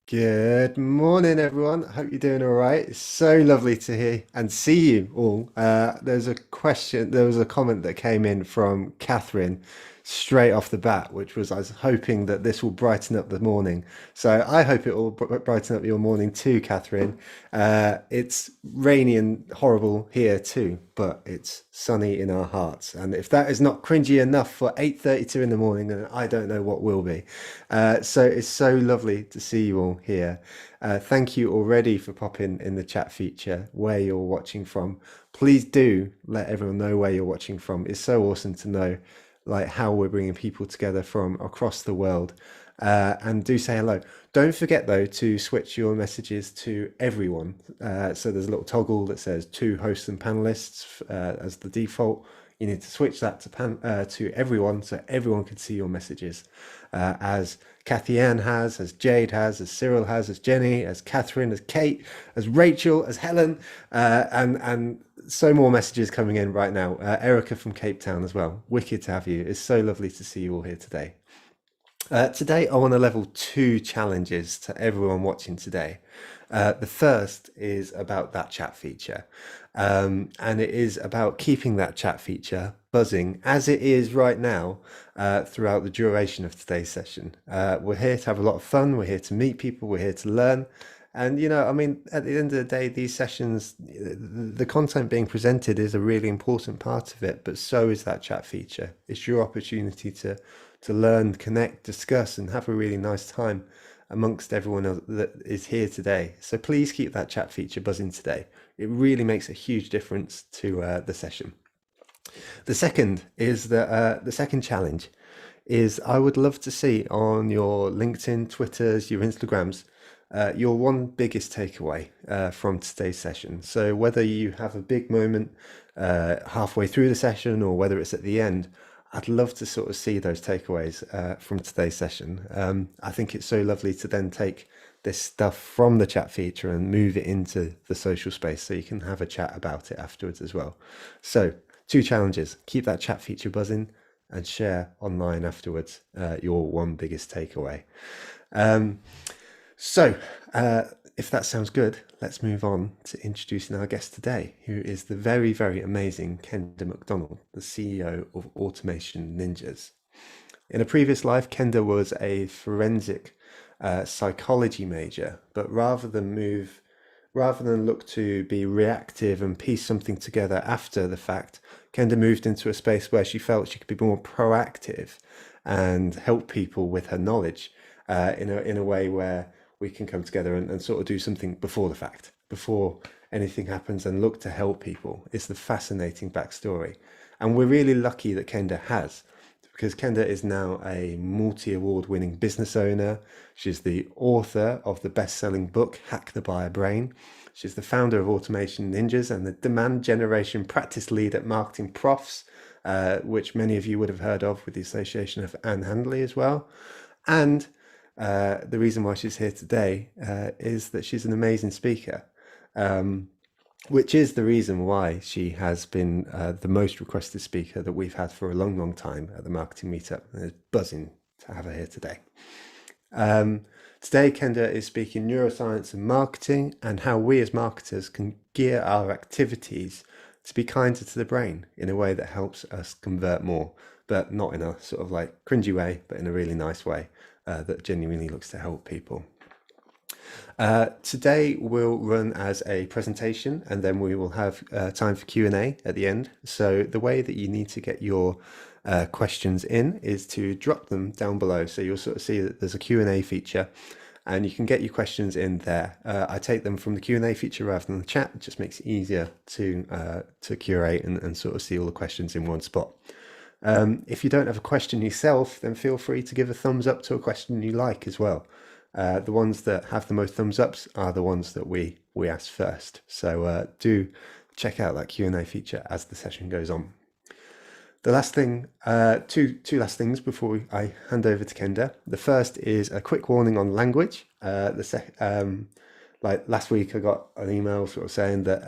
Good morning, everyone. I hope you're doing all right. It's so lovely to hear and see you all. There was a comment that came in from Catherine straight off the bat, which was, I was hoping that this will brighten up the morning. So I hope it will brighten up your morning too, Catherine. It's rainy and horrible here too, but it's sunny in our hearts. And if that is not cringy enough for 8:32 in the morning, then I don't know what will be. So it's so lovely to see you all here. Thank you already for popping in the chat feature where you're watching from. Please do let everyone know where you're watching from. It's so awesome to know like how we're bringing people together from across the world. And do say hello. Don't forget though to switch your messages to everyone. So there's a little toggle that says to hosts and panelists as the default. You need to switch that to everyone so everyone can see your messages. As Kathy Ann has, as Jade has, as Cyril has, as Jenny, as Catherine, as Kate, as Rachel, as Helen, and so more messages coming in right now. Erica from Cape Town as well. Wicked to have you. It's so lovely to see you all here today. Today, I want to level two challenges to everyone watching today. The first is about that chat feature, and it is about keeping that chat feature buzzing as it is right now throughout the duration of today's session. We're here to have a lot of fun, we're here to meet people, we're here to learn. And I mean, at the end of the day, these sessions, the content being presented is a really important part of it, but so is that chat feature. It's your opportunity to learn, connect, discuss, and have a really nice time amongst everyone else that is here today. So please keep that chat feature buzzing today. It really makes a huge difference to the session. The second is the second challenge is I would love to see on your LinkedIn, Twitters, your Instagrams, your one biggest takeaway from today's session. So whether you have a big moment halfway through the session or whether it's at the end, I'd love to sort of see those takeaways from today's session. I think it's so lovely to then take this stuff from the chat feature and move it into the social space so you can have a chat about it afterwards as well. So, two challenges: keep that chat feature buzzing and share online afterwards your one biggest takeaway. Um, so, if that sounds good, let's move on to introducing our guest today, who is the very, very amazing Kenda Macdonald, the CEO of Automation Ninjas. In a previous life, Kenda was a forensic psychology major, but rather than look to be reactive and piece something together after the fact, Kenda moved into a space where she felt she could be more proactive and help people with her knowledge in a way where we can come together and sort of do something before the fact, before anything happens, and look to help people. It's the fascinating backstory. And we're really lucky that Kenda has, because Kenda is now a multi-award winning business owner. She's the author of the best-selling book, Hack the Buyer Brain. She's the founder of Automation Ninjas and the demand generation practice lead at Marketing Profs, which many of you would have heard of with the association of Anne Handley as well. And the reason why she's here today is that she's an amazing speaker, which is the reason why she has been the most requested speaker that we've had for a long, long time at the Marketing Meetup. And it's buzzing to have her here today. Today, Kenda is speaking neuroscience and marketing and how we as marketers can gear our activities to be kinder to the brain in a way that helps us convert more, but not in a sort of like cringy way, but in a really nice way that genuinely looks to help people. Today will run as a presentation and then we will have time for Q&A at the end. So the way that you need to get your questions in is to drop them down below. So you'll sort of see that there's a Q&A feature and you can get your questions in there. I take them from the Q&A feature rather than the chat. It just makes it easier to curate and sort of see all the questions in one spot. If you don't have a question yourself, then feel free to give a thumbs up to a question you like as well. The ones that have the most thumbs ups are the ones that we ask first. So do check out that Q&A feature as the session goes on. The last thing, two last things before I hand over to Kenda. The first is a quick warning on language. Like last week, I got an email sort of saying that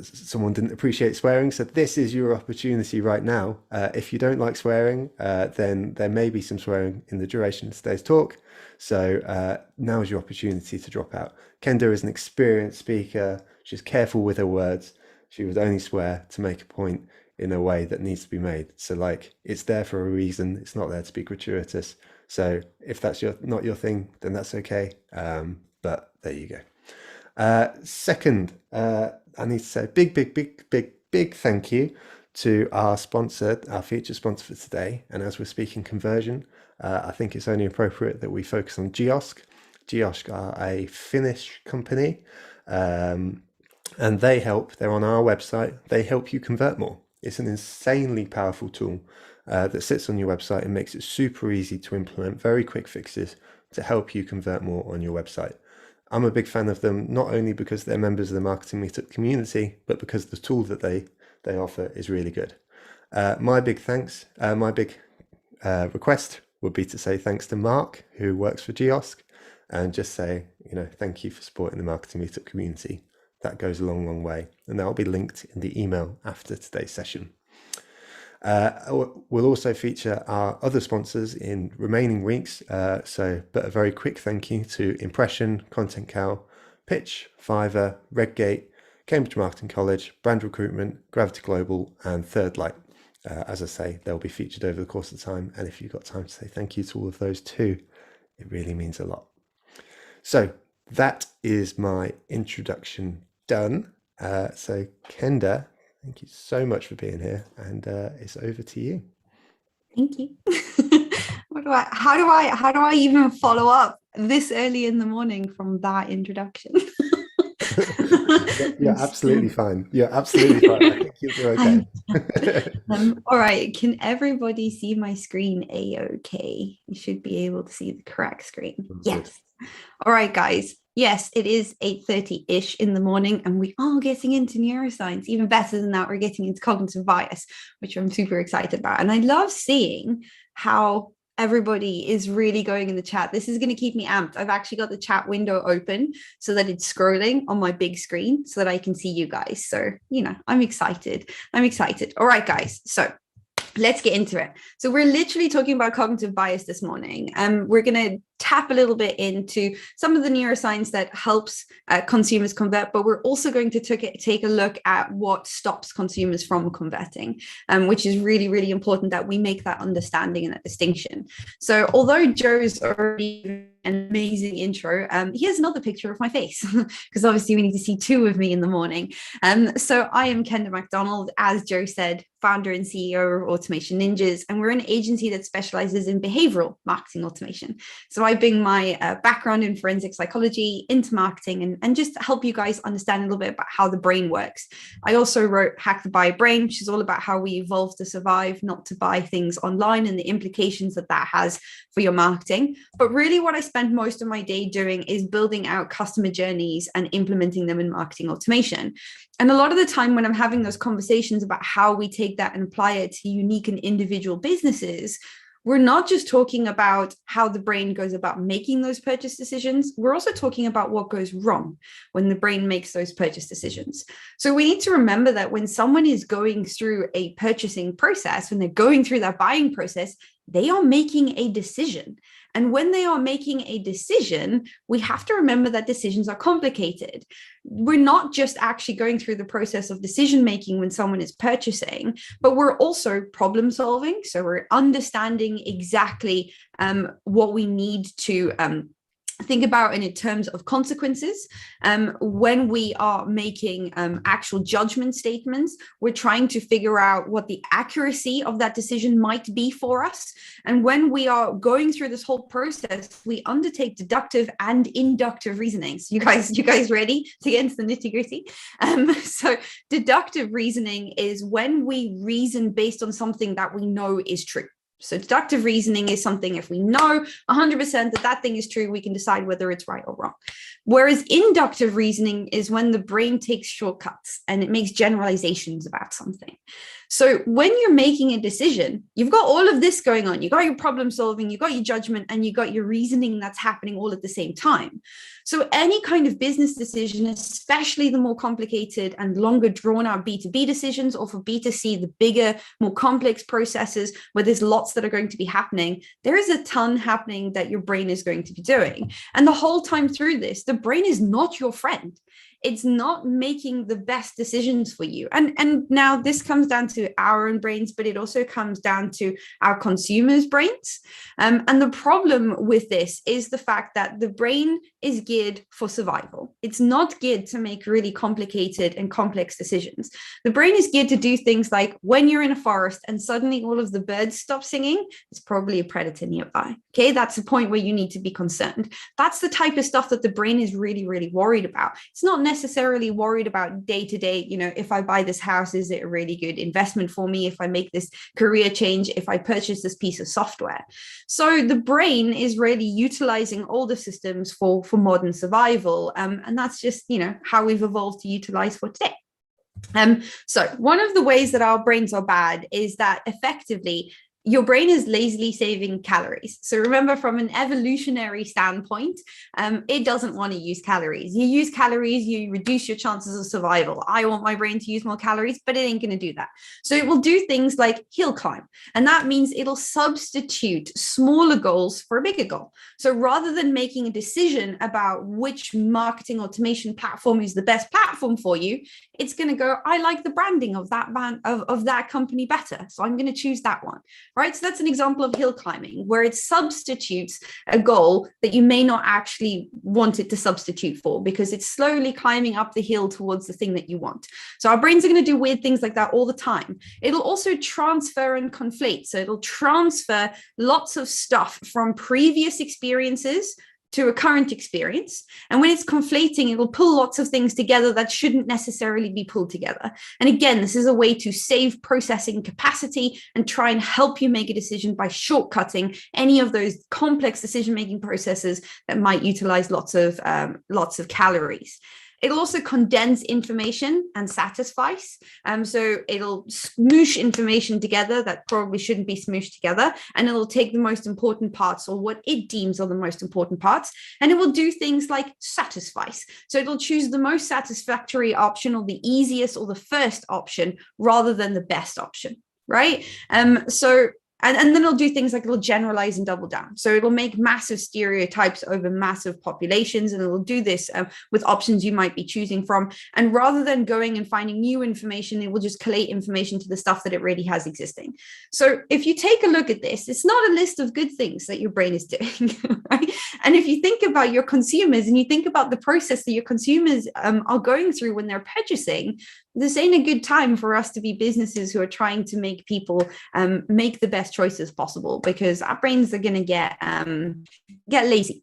someone didn't appreciate swearing. So this is your opportunity right now. If you don't like swearing, then there may be some swearing in the duration of today's talk. So now is your opportunity to drop out. Kenda is an experienced speaker. She's careful with her words. She would only swear to make a point in a way that needs to be made. So like, it's there for a reason. It's not there to be gratuitous. So if that's not your thing, then that's okay. But there you go. Second, I need to say big thank you to our sponsor, our featured sponsor for today. And as we're speaking conversion, I think it's only appropriate that we focus on Geosk. Geosk are a Finnish company, and they're on our website. They help you convert more. It's an insanely powerful tool that sits on your website and makes it super easy to implement very quick fixes to help you convert more on your website. I'm a big fan of them, not only because they're members of the Marketing Meetup community, but because the tool that they offer is really good. My big request would be to say thanks to Mark, who works for Geosk, and just say, thank you for supporting the Marketing Meetup community. That goes a long way, and that will be linked in the email after today's session. We'll also feature our other sponsors in remaining weeks. But a very quick thank you to Impression, Content Cow, Pitch, Fiverr, Redgate, Cambridge Marketing College, Brand Recruitment, Gravity Global, and Third Light. As I say, they'll be featured over the course of time. And if you've got time to say thank you to all of those too, it really means a lot. So that is my introduction done. So Kenda, thank you so much for being here, and it's over to you. Thank you. How do I even follow up this early in the morning from that introduction? You're absolutely fine. You're absolutely fine. I think you'll do okay. All right. Can everybody see my screen A-okay? You should be able to see the correct screen. Yes. All right, guys. Yes, it is 8:30-ish in the morning, and we are getting into neuroscience. Even better than that, we're getting into cognitive bias, which I'm super excited about. And I love seeing how everybody is really going in the chat. This is going to keep me amped. I've actually got the chat window open so that it's scrolling on my big screen so that I can see you guys. So, I'm excited. All right, guys. So let's get into it. So we're literally talking about cognitive bias this morning. We're going to tap a little bit into some of the neuroscience that helps consumers convert, but we're also going to take a look at what stops consumers from converting, which is really, really important that we make that understanding and that distinction. So although Joe's already an amazing intro, here's another picture of my face, because obviously we need to see two of me in the morning. So I am Kenda Macdonald, as Joe said, founder and CEO of Automation Ninjas, and we're an agency that specializes in behavioral marketing automation. So I bring my background in forensic psychology into marketing and just help you guys understand a little bit about how the brain works. I also wrote Hack the Buy Brain, which is all about how we evolve to survive, not to buy things online, and the implications that has for your marketing. But really what I spend most of my day doing is building out customer journeys and implementing them in marketing automation. And a lot of the time when I'm having those conversations about how we take that and apply it to unique and individual businesses, we're not just talking about how the brain goes about making those purchase decisions. We're also talking about what goes wrong when the brain makes those purchase decisions. So we need to remember that when someone is going through a purchasing process, when they're going through that buying process, they are making a decision. And when they are making a decision, we have to remember that decisions are complicated. We're not just actually going through the process of decision making when someone is purchasing, but we're also problem solving. So we're understanding exactly what we need to think about in terms of consequences. When we are making actual judgment statements, we're trying to figure out what the accuracy of that decision might be for us. And when we are going through this whole process, we undertake deductive and inductive reasoning. So you guys ready to get into the nitty-gritty? So deductive reasoning is when we reason based on something that we know is true. So deductive reasoning is something, if we know 100% that thing is true, we can decide whether it's right or wrong. Whereas inductive reasoning is when the brain takes shortcuts and it makes generalizations about something. So when you're making a decision, you've got all of this going on. You got your problem solving, you got your judgment, and you got your reasoning that's happening all at the same time. So any kind of business decision, especially the more complicated and longer drawn out B2B decisions, or for B2C, the bigger, more complex processes where there's lots that are going to be happening, there is a ton happening that your brain is going to be doing. And the whole time through this, the brain is not your friend. It's not making the best decisions for you. And now this comes down to our own brains, but it also comes down to our consumers' brains. And the problem with this is the fact that the brain is geared for survival. It's not geared to make really complicated and complex decisions. The brain is geared to do things like when you're in a forest and suddenly all of the birds stop singing, it's probably a predator nearby. Okay, that's the point where you need to be concerned. That's the type of stuff that the brain is really, really worried about. It's not necessarily worried about day to day, if I buy this house, is it a really good investment for me? If I make this career change, if I purchase this piece of software. So the brain is really utilizing older systems for modern survival. And that's just, how we've evolved to utilize for today. So one of the ways that our brains are bad is that effectively your brain is lazily saving calories. So remember, from an evolutionary standpoint, it doesn't want to use calories. You use calories, you reduce your chances of survival. I want my brain to use more calories, but it ain't going to do that. So it will do things like hill climb. And that means it'll substitute smaller goals for a bigger goal. So rather than making a decision about which marketing automation platform is the best platform for you, it's going to go, I like the branding of that of that company better, so I'm going to choose that one. Right? So that's an example of hill climbing, where it substitutes a goal that you may not actually want it to substitute for, because it's slowly climbing up the hill towards the thing that you want. So our brains are going to do weird things like that all the time. It'll also transfer and conflate. So it'll transfer lots of stuff from previous experiences to a current experience. And when it's conflating, it will pull lots of things together that shouldn't necessarily be pulled together. And again, this is a way to save processing capacity and try and help you make a decision by shortcutting any of those complex decision-making processes that might utilize lots of calories. It'll also condense information and satisfice. So it'll smoosh information together that probably shouldn't be smooshed together. And it'll take the most important parts, or what it deems are the most important parts, and it will do things like satisfice. So it'll choose the most satisfactory option, or the easiest, or the first option, rather than the best option, right? And then it'll do things like it'll generalize and double down. So it'll make massive stereotypes over massive populations, and it'll do this with options you might be choosing from. And rather than going and finding new information, it will just collate information to the stuff that it already has existing. So if you take a look at this, it's not a list of good things that your brain is doing, right? And if you think about your consumers and you think about the process that your consumers are going through when they're purchasing, this ain't a good time for us to be businesses who are trying to make people make the best choices possible, because our brains are going to get lazy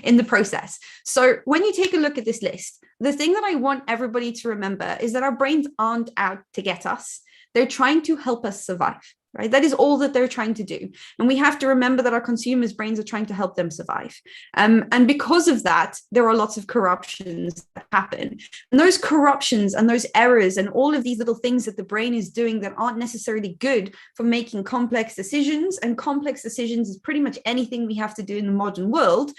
in the process. So when you take a look at this list, the thing that I want everybody to remember is that our brains aren't out to get us. They're trying to help us survive. Right? That is all that they're trying to do. And we have to remember that our consumers' brains are trying to help them survive. And because of that, there are lots of corruptions that happen. And those corruptions and those errors and all of these little things that the brain is doing that aren't necessarily good for making complex decisions, and complex decisions is pretty much anything we have to do in the modern world,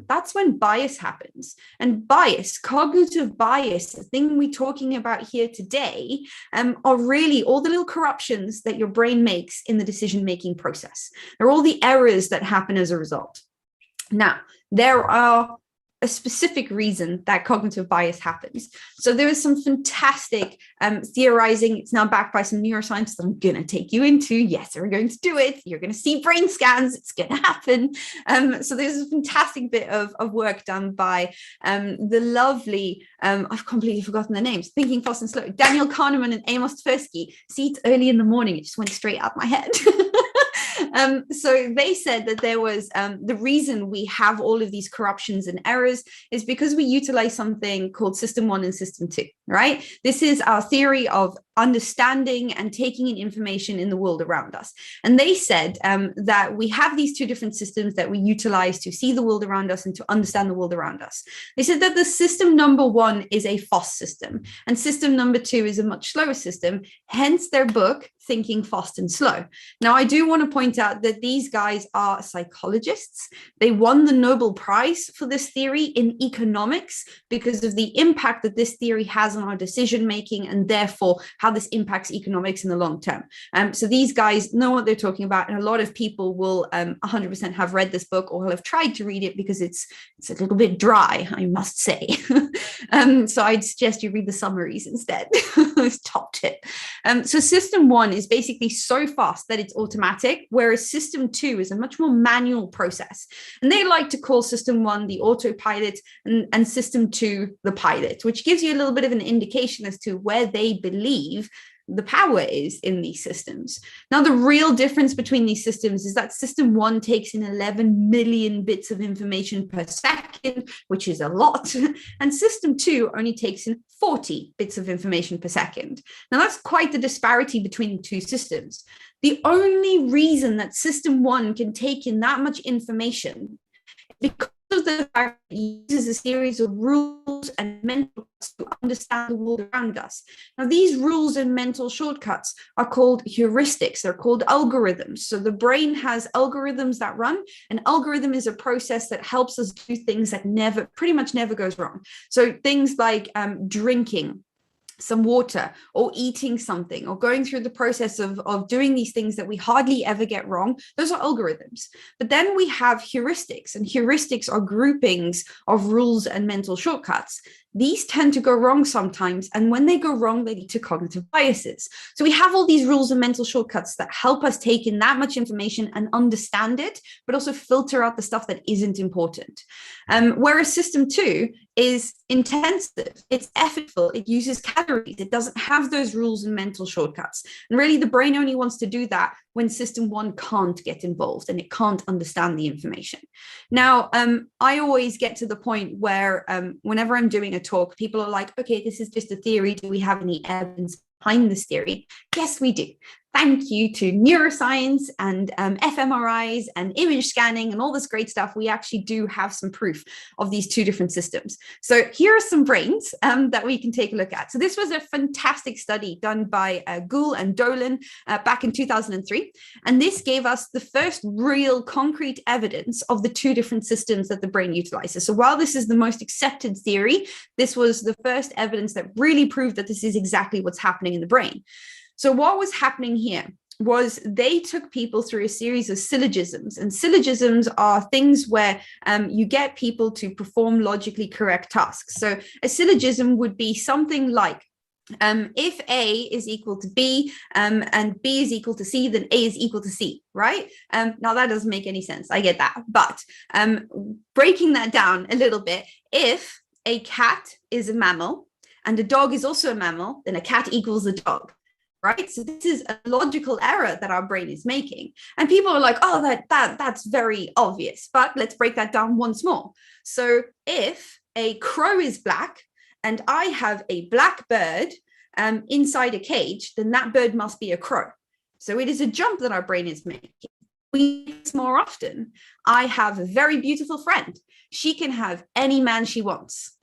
that's when bias happens. And bias, cognitive bias, the thing we're talking about here today, are really all the little corruptions that your brain makes in the decision-making process. They're all the errors that happen as a result. Now, there are a specific reason that cognitive bias happens. So there is some fantastic theorizing. It's now backed by some neuroscience that I'm going to take you into. Yes, we're going to do it. You're going to see brain scans. It's going to happen. So there's a fantastic bit of work done by the lovely, I've completely forgotten their names, Thinking Fast and Slow, Daniel Kahneman and Amos Tversky. See, it's early in the morning. It just went straight out my head. So they said that there was the reason we have all of these corruptions and errors is because we utilize something called system 1 and system 2. right? This is our theory of understanding and taking in information in the world around us. And they said that we have these two different systems that we utilize to see the world around us and to understand the world around us. They said that the system number one is a fast system, and system number two is a much slower system, hence their book, Thinking Fast and Slow. Now, I do want to point out that these guys are psychologists. They won the Nobel Prize for this theory in economics because of the impact that this theory has on our decision making, and therefore how this impacts economics in the long term. So these guys know what they're talking about, and a lot of people will 100% have read this book or will have tried to read it because it's a little bit dry, I must say. So I'd suggest you read the summaries instead. It's top tip. So system one is basically so fast that it's automatic, whereas system two is a much more manual process. And they like to call system one the autopilot and system two the pilot, which gives you a little bit of an indication as to where they believe the power is in these systems. Now, the real difference between these systems is that system one takes in 11 million bits of information per second, which is a lot, and system two only takes in 40 bits of information per second. Now, that's quite the disparity between the two systems. The only reason that system one can take in that much information is because of the fact that it uses a series of rules and mental to understand the world around us. Now, these rules and mental shortcuts are called heuristics. They're called algorithms. So the brain has algorithms that run. An algorithm is a process that helps us do things that pretty much never goes wrong. So things like drinking some water or eating something or going through the process of doing these things that we hardly ever get wrong. Those are algorithms. But then we have heuristics, and heuristics are groupings of rules and mental shortcuts. These tend to go wrong sometimes, and when they go wrong, they lead to cognitive biases. So we have all these rules and mental shortcuts that help us take in that much information and understand it, but also filter out the stuff that isn't important. Whereas system two is intensive, it's effortful, it uses calories, it doesn't have those rules and mental shortcuts. And really, the brain only wants to do that when system one can't get involved and it can't understand the information. Now, I always get to the point where whenever I'm doing a talk, people are like, okay, this is just a theory. Do we have any evidence behind this theory? Yes, we do. Thank you to neuroscience and fMRIs and image scanning and all this great stuff. We actually do have some proof of these two different systems. So here are some brains that we can take a look at. So this was a fantastic study done by Gould and Dolan back in 2003. And this gave us the first real concrete evidence of the two different systems that the brain utilizes. So while this is the most accepted theory, this was the first evidence that really proved that this is exactly what's happening in the brain. So what was happening here was they took people through a series of syllogisms, and syllogisms are things where you get people to perform logically correct tasks. So a syllogism would be something like, if A is equal to B and B is equal to C, then A is equal to C, right? Now that doesn't make any sense. I get that. But breaking that down a little bit, if a cat is a mammal and a dog is also a mammal, then a cat equals a dog. Right? So this is a logical error that our brain is making. And people are like, oh, that's very obvious. But let's break that down once more. So if a crow is black and I have a black bird inside a cage, then that bird must be a crow. So it is a jump that our brain is making. We do this more often. I have a very beautiful friend. She can have any man she wants.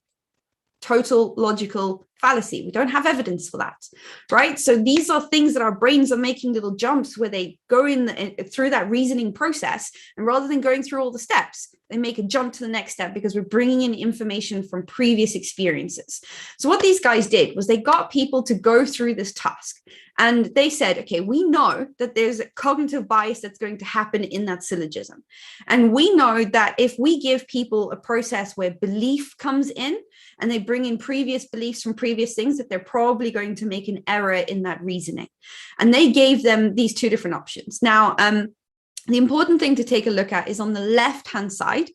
Total logical fallacy. We don't have evidence for that, right? So these are things that our brains are making little jumps where they go in through that reasoning process, and rather than going through all the steps, they make a jump to the next step because we're bringing in information from previous experiences. So what these guys did was they got people to go through this task, and they said, okay, we know that there's a cognitive bias that's going to happen in that syllogism. And we know that if we give people a process where belief comes in and they bring in previous beliefs from previous things, that they're probably going to make an error in that reasoning. And they gave them these two different options. Now, the important thing to take a look at is on the left-hand side,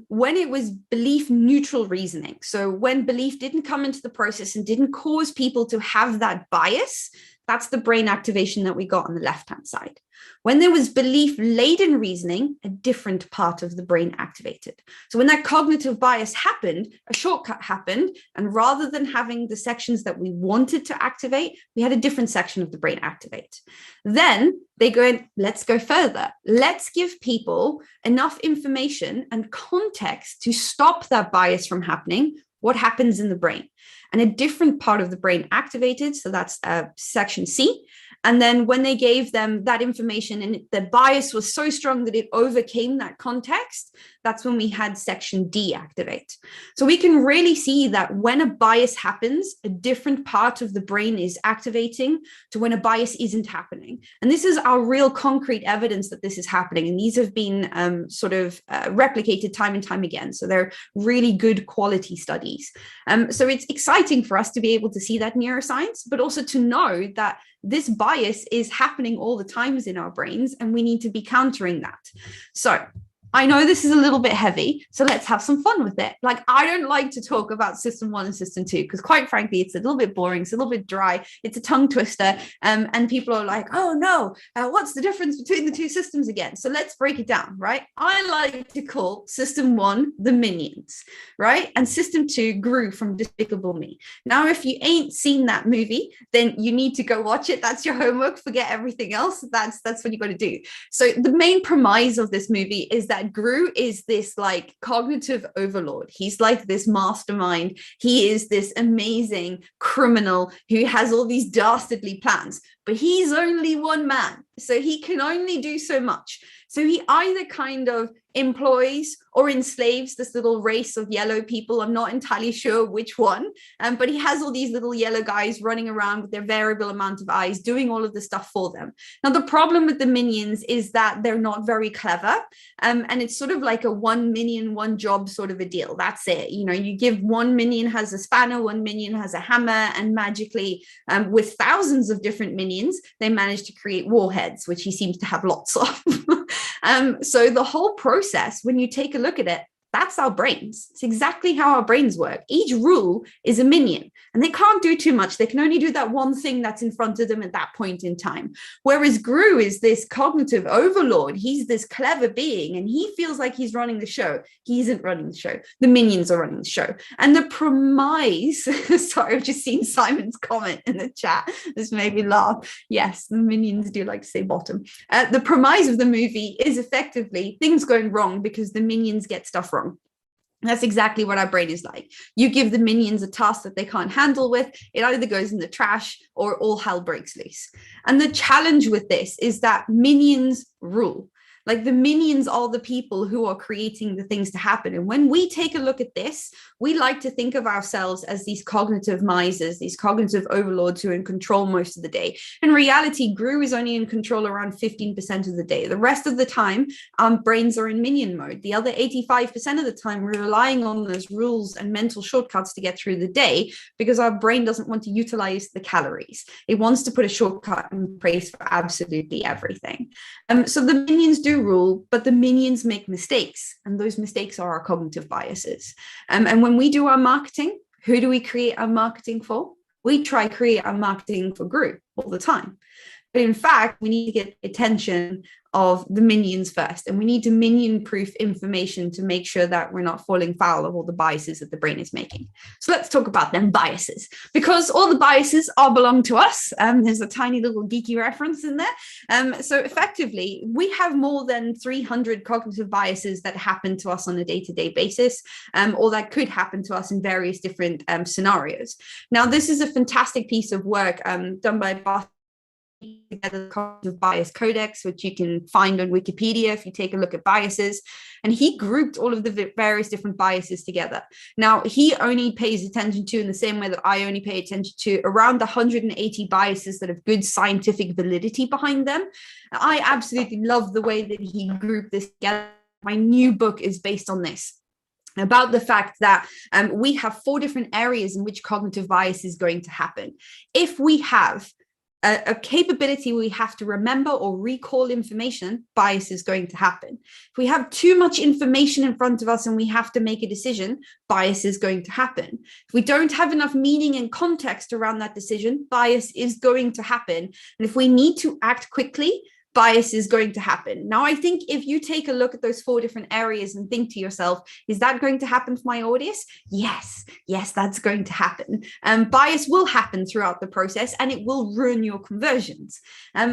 when it was belief neutral reasoning. So when belief didn't come into the process and didn't cause people to have that bias, That's the brain activation that we got on the left-hand side. When there was belief-laden reasoning, a different part of the brain activated. So when that cognitive bias happened, a shortcut happened, and rather than having the sections that we wanted to activate, we had a different section of the brain activate. Then they go in, let's go further. Let's give people enough information and context to stop that bias from happening. What happens in the brain? And a different part of the brain activated. So that's section C. And then when they gave them that information and the bias was so strong that it overcame that context, that's when we had section D activate. So we can really see that when a bias happens, a different part of the brain is activating to when a bias isn't happening. And this is our real concrete evidence that this is happening. And these have been replicated time and time again. So they're really good quality studies. So it's exciting for us to be able to see that neuroscience, but also to know that this bias is happening all the times in our brains, and we need to be countering that. So I know this is a little bit heavy, so let's have some fun with it. Like, I don't like to talk about system 1 and system 2 because, quite frankly, it's a little bit boring, it's a little bit dry, it's a tongue twister, and people are like, oh no, what's the difference between the two systems again? So let's break it down, right? I like to call system 1 the minions, right? And system 2 grew from Despicable Me. Now, if you ain't seen that movie, then you need to go watch it. That's your homework. Forget everything else. That's what you got to do. So the main premise of this movie is that Gru is this like cognitive overlord. He's like this mastermind. He is this amazing criminal who has all these dastardly plans, but he's only one man. So he can only do so much. So he either kind of employs or enslaves this little race of yellow people. I'm not entirely sure which one, but he has all these little yellow guys running around with their variable amount of eyes, doing all of the stuff for them. Now, the problem with the minions is that they're not very clever. And it's sort of like a 1 minion, 1 job sort of a deal. That's it. You know, you give 1 minion has a spanner, 1 minion has a hammer, and magically with thousands of different minions, they manage to create warheads, which he seems to have lots of. So the whole process, when you take a look at it, that's our brains. It's exactly how our brains work. Each rule is a minion, and they can't do too much. They can only do that one thing that's in front of them at that point in time. Whereas Gru is this cognitive overlord. He's this clever being, and he feels like he's running the show. He isn't running the show. The minions are running the show. And the premise, sorry, I've just seen Simon's comment in the chat. This made me laugh. Yes, the minions do like to say bottom. The premise of the movie is effectively things going wrong because the minions get stuff wrong. That's exactly what our brain is like. You give the minions a task that they can't handle with, it either goes in the trash or all hell breaks loose. And the challenge with this is that minions rule. Like, the minions are the people who are creating the things to happen. And when we take a look at this, we like to think of ourselves as these cognitive misers, these cognitive overlords who are in control most of the day. In reality, Gru is only in control around 15% of the day. The rest of the time, our brains are in minion mode. The other 85% of the time, we're relying on those rules and mental shortcuts to get through the day because our brain doesn't want to utilize the calories. It wants to put a shortcut in place for absolutely everything. So the minions do rule, but the minions make mistakes, and those mistakes are our cognitive biases. And when we do our marketing, who do we create our marketing for? We try to create our marketing for Gru all the time. But in fact, we need to get attention of the minions first, and we need to minion-proof information to make sure that we're not falling foul of all the biases that the brain is making. So let's talk about them biases, because all the biases all belong to us. There's a tiny little geeky reference in there. So effectively, we have more than 300 cognitive biases that happen to us on a day-to-day basis, or that could happen to us in various different scenarios. Now, this is a fantastic piece of work done by the Cognitive Bias Codex, which you can find on Wikipedia if you take a look at biases. And he grouped all of the various different biases together. Now, he only pays attention to, in the same way that I only pay attention to, around 180 biases that have good scientific validity behind them. I absolutely love the way that he grouped this together. My new book is based on this, about the fact that we have 4 different areas in which cognitive bias is going to happen. If we have a capability we have to remember or recall information, bias is going to happen. If we have too much information in front of us and we have to make a decision, bias is going to happen. If we don't have enough meaning and context around that decision, bias is going to happen. And if we need to act quickly, bias is going to happen. Now, I think if you take a look at those 4 different areas and think to yourself, is that going to happen for my audience? Yes, that's going to happen. Bias will happen throughout the process and it will ruin your conversions.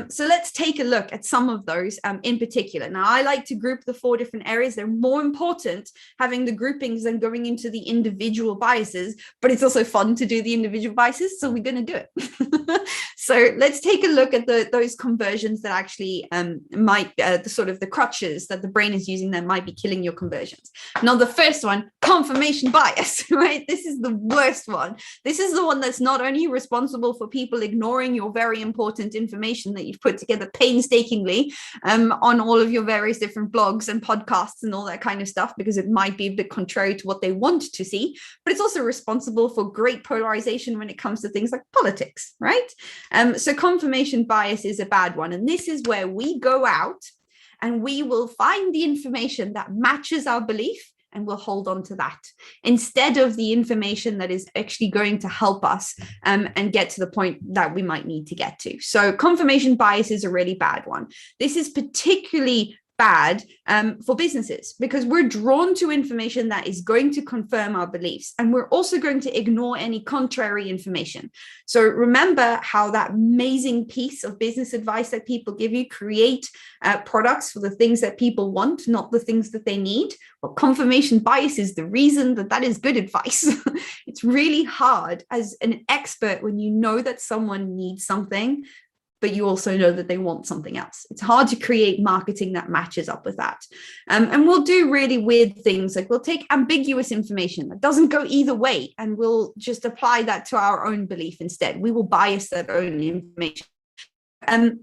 So let's take a look at some of those in particular. Now, I like to group the 4 different areas. They're more important having the groupings than going into the individual biases, but it's also fun to do the individual biases, so we're going to do it. So let's take a look at those conversions that actually might the sort of the crutches that the brain is using that might be killing your conversions. Now, the first one, confirmation bias, right? This is the worst one. This is the one that's not only responsible for people ignoring your very important information that you've put together painstakingly on all of your various different blogs and podcasts and all that kind of stuff, because it might be a bit contrary to what they want to see, but it's also responsible for great polarization when it comes to things like politics, right? So confirmation bias is a bad one. And this is where we go out and we will find the information that matches our belief and we'll hold on to that instead of the information that is actually going to help us and get to the point that we might need to get to. So confirmation bias is a really bad one. This is particularly bad for businesses because we're drawn to information that is going to confirm our beliefs, and we're also going to ignore any contrary information. So remember how that amazing piece of business advice that people give you: create products for the things that people want, not the things that they need. Well, confirmation bias is the reason that is good advice. It's really hard as an expert when you know that someone needs something, but you also know that they want something else. It's hard to create marketing that matches up with that. And we'll do really weird things, like we'll take ambiguous information that doesn't go either way, and we'll just apply that to our own belief instead. We will bias that own information.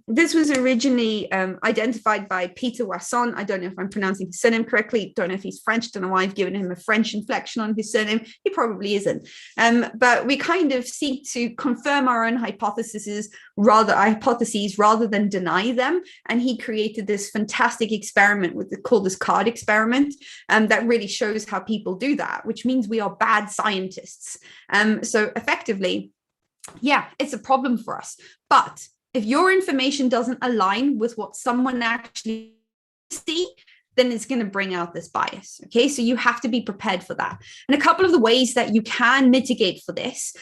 This was originally identified by Peter Wasson. I don't know if I'm pronouncing his surname correctly. Don't know if he's French. Don't know why I've given him a French inflection on his surname. He probably isn't. But we kind of seek to confirm our own hypotheses rather than deny them. And he created this fantastic experiment called this card experiment that really shows how people do that, which means we are bad scientists. So effectively, yeah, it's a problem for us. But if your information doesn't align with what someone actually sees, then it's going to bring out this bias. Okay, so you have to be prepared for that. And a couple of the ways that you can mitigate for this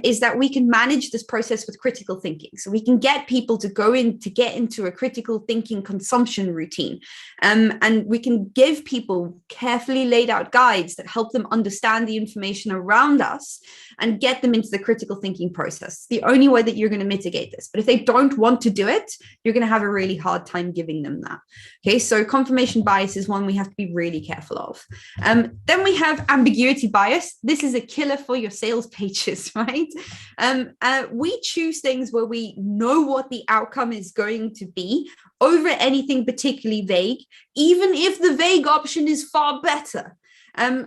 is that we can manage this process with critical thinking. So we can get people to get into a critical thinking consumption routine. And we can give people carefully laid out guides that help them understand the information around us and get them into the critical thinking process. It's the only way that you're going to mitigate this. But if they don't want to do it, you're going to have a really hard time giving them that. Okay, so confirmation bias is one we have to be really careful of. Then we have ambiguity bias. This is a killer for your sales pages, right? We choose things where we know what the outcome is going to be over anything particularly vague, even if the vague option is far better.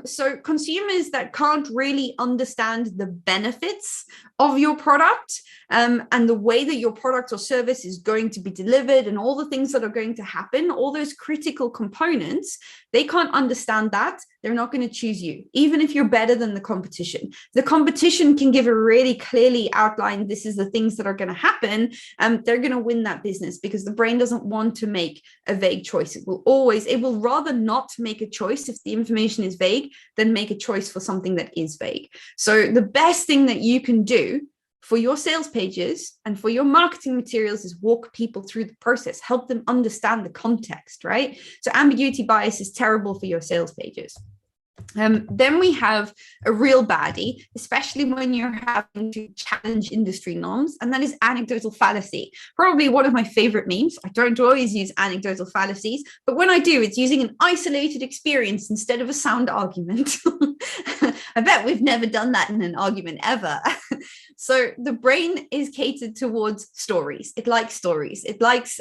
So consumers that can't really understand the benefits of your product and the way that your product or service is going to be delivered and all the things that are going to happen, all those critical components, they can't understand that. They're not going to choose you, even if you're better than the competition. The competition can give a really clearly outlined, this is the things that are going to happen. They're going to win that business because the brain doesn't want to make a vague choice. It will rather not make a choice if the information is vague than make a choice for something that is vague. So the best thing that you can do for your sales pages and for your marketing materials is walk people through the process, help them understand the context, right? So ambiguity bias is terrible for your sales pages. Then we have a real baddie, especially when you're having to challenge industry norms, and that is anecdotal fallacy. Probably one of my favorite memes. I don't always use anecdotal fallacies, but when I do, it's using an isolated experience instead of a sound argument. I bet we've never done that in an argument ever. So the brain is catered towards stories. It likes stories. It likes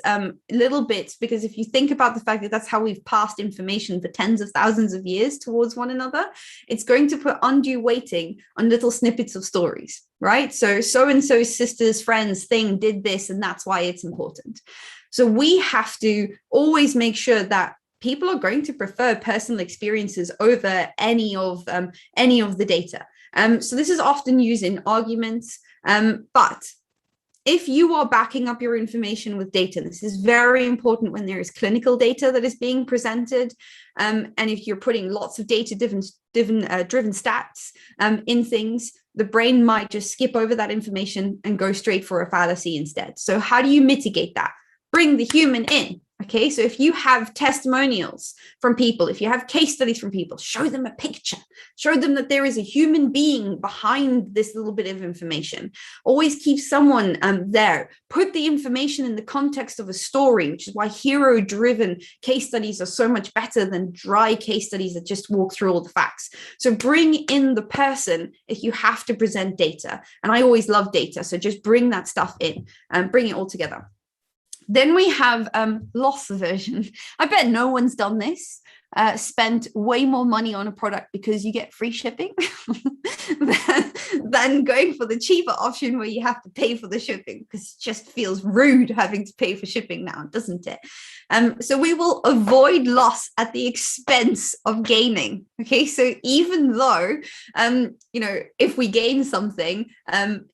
little bits, because if you think about the fact that that's how we've passed information for tens of thousands of years towards one another, it's going to put undue weighting on little snippets of stories, right? So-and-so's sister's friend's thing did this, and that's why it's important. So we have to always make sure that people are going to prefer personal experiences over any of the data. So this is often used in arguments, but if you are backing up your information with data, this is very important when there is clinical data that is being presented, and if you're putting lots of data-driven stats in things, the brain might just skip over that information and go straight for a fallacy instead. So how do you mitigate that? Bring the human in. Okay, so if you have testimonials from people, if you have case studies from people, show them a picture, show them that there is a human being behind this little bit of information. Always keep someone there. Put the information in the context of a story, which is why hero-driven case studies are so much better than dry case studies that just walk through all the facts. So bring in the person if you have to present data. And I always love data, so just bring that stuff in and bring it all together. Then we have loss aversion. I bet no one's done this. Spent way more money on a product because you get free shipping than going for the cheaper option where you have to pay for the shipping, because it just feels rude having to pay for shipping now, doesn't it? So we will avoid loss at the expense of gaining. Okay, so even though if we gain something,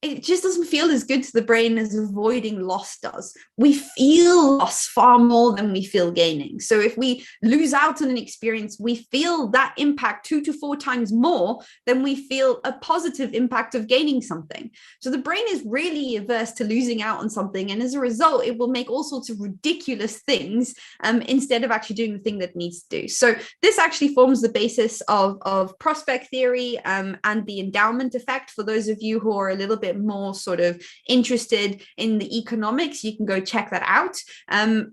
it just doesn't feel as good to the brain as avoiding loss does. We feel loss far more than we feel gaining. So if we lose out on an experience, we feel that impact 2 to 4 times more than we feel a positive impact of gaining something. So the brain is really averse to losing out on something, and as a result, it will make all sorts of ridiculous things instead of actually doing the thing that it needs to do. So this actually forms the basis of prospect theory and the endowment effect. For those of you who are a little bit more sort of interested in the economics, you can go check that out.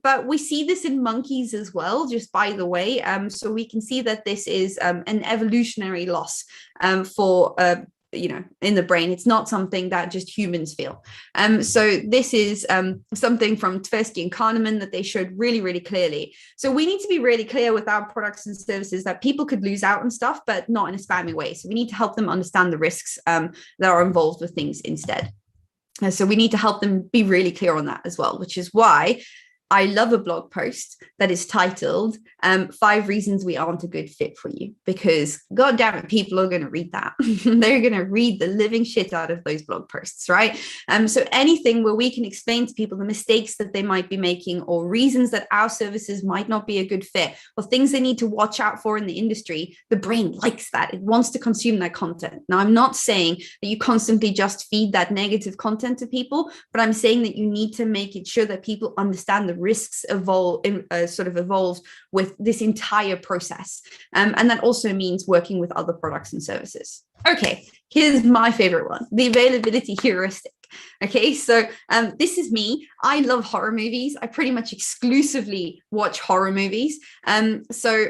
But we see this in monkeys as well, just by the way. So we can see that this is an evolutionary loss for in the brain. It's not something that just humans feel. So this is something from Tversky and Kahneman that they showed really, really clearly. So we need to be really clear with our products and services that people could lose out on stuff, but not in a spammy way. So we need to help them understand the risks that are involved with things instead. So we need to help them be really clear on that as well, which is why I love a blog post that is titled 5 Reasons We Aren't a Good Fit for You, because God damn it, people are going to read that. They're going to read the living shit out of those blog posts, right? So anything where we can explain to people the mistakes that they might be making, or reasons that our services might not be a good fit, or things they need to watch out for in the industry, the brain likes that. It wants to consume that content. Now, I'm not saying that you constantly just feed that negative content to people, but I'm saying that you need to make it sure that people understand the risks evolved with this entire process. And that also means working with other products and services. Okay, here's my favorite one, the availability heuristic. Okay, so this is me. I love horror movies. I pretty much exclusively watch horror movies. So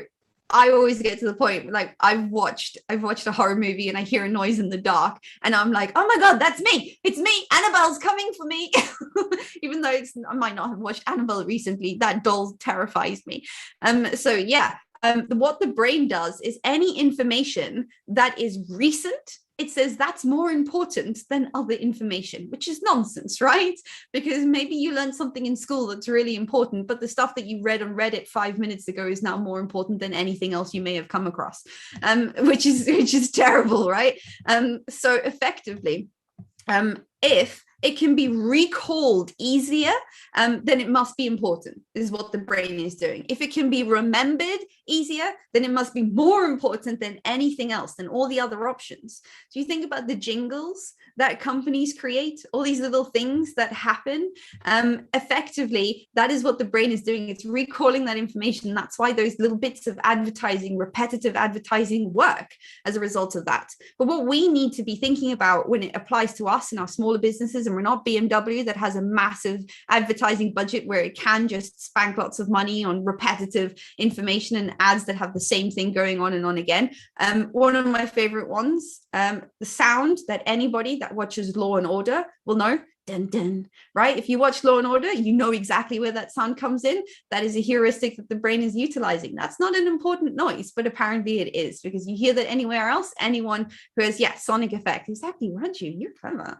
I always get to the point, like I've watched a horror movie and I hear a noise in the dark and I'm like, oh my God, that's me. It's me. Annabelle's coming for me. Even though I might not have watched Annabelle recently, that doll terrifies me. So yeah, what the brain does is any information that is recent, it says that's more important than other information, which is nonsense, right? Because maybe you learned something in school that's really important, but the stuff that you read on Reddit 5 minutes ago is now more important than anything else you may have come across, which is terrible, right? So effectively, if it can be recalled easier, then it must be important, is what the brain is doing. If it can be remembered easier, then it must be more important than anything else, than all the other options. So you think about the jingles that companies create, all these little things that happen, effectively, that is what the brain is doing. It's recalling that information. That's why those little bits of advertising, repetitive advertising, work as a result of that. But what we need to be thinking about when it applies to us in our smaller businesses, and we're not BMW that has a massive advertising budget where it can just spank lots of money on repetitive information and ads that have the same thing going on and on again. One of my favorite ones, the sound that anybody that watches Law and Order will know. Dun, dun, right? If you watch Law and Order, you know exactly where that sound comes in. That is a heuristic that the brain is utilizing. That's not an important noise, but apparently it is, because you hear that anywhere else. Anyone who has, sonic effect. Exactly, Raju, you're clever.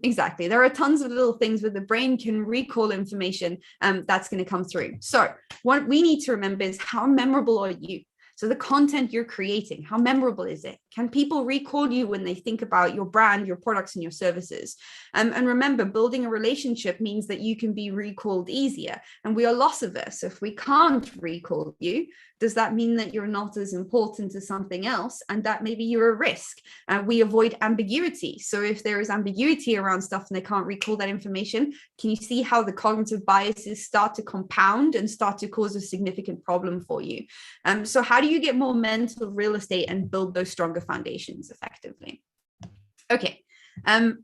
Exactly. There are tons of little things where the brain can recall information that's going to come through. So what we need to remember is, how memorable are you? So the content you're creating, how memorable is it? Can people recall you when they think about your brand, your products, and your services? And remember, building a relationship means that you can be recalled easier. And we are loss averse. So if we can't recall you, does that mean that you're not as important as something else and that maybe you're a risk? We avoid ambiguity. So if there is ambiguity around stuff and they can't recall that information, can you see how the cognitive biases start to compound and start to cause a significant problem for you? So how do you get more mental real estate and build those stronger foundations effectively? Okay.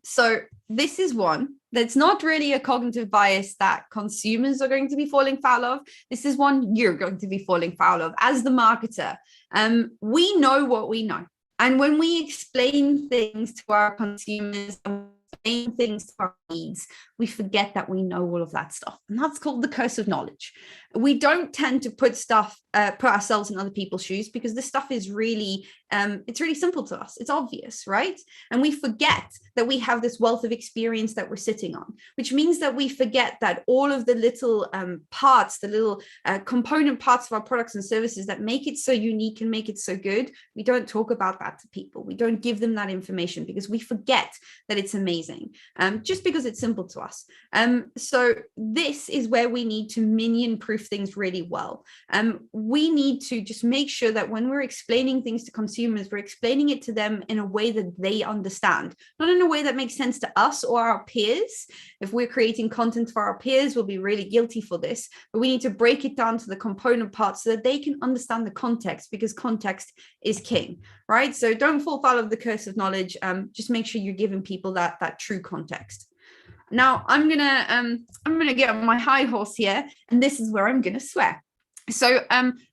So this is one that's not really a cognitive bias that consumers are going to be falling foul of. This is one you're going to be falling foul of as the marketer. We know what we know. And when we explain things to our consumers and explain things to our needs, we forget that we know all of that stuff. And that's called the curse of knowledge. We don't tend to put ourselves in other people's shoes, because this stuff is really, it's really simple to us. It's obvious, right? And we forget that we have this wealth of experience that we're sitting on, which means that we forget that all of the little parts, the little component parts of our products and services that make it so unique and make it so good, we don't talk about that to people. We don't give them that information because we forget that it's amazing, just because it's simple to us. So this is where we need to minion proof things really well. We need to just make sure that when we're explaining things to consumers, we're explaining it to them in a way that they understand, not in a way that makes sense to us or our peers. If we're creating content for our peers, we'll be really guilty for this, but we need to break it down to the component parts so that they can understand the context, because context is king, right? So don't fall foul of the curse of knowledge. Just make sure you're giving people that true context. Now I'm gonna get on my high horse here, and this is where I'm gonna swear. So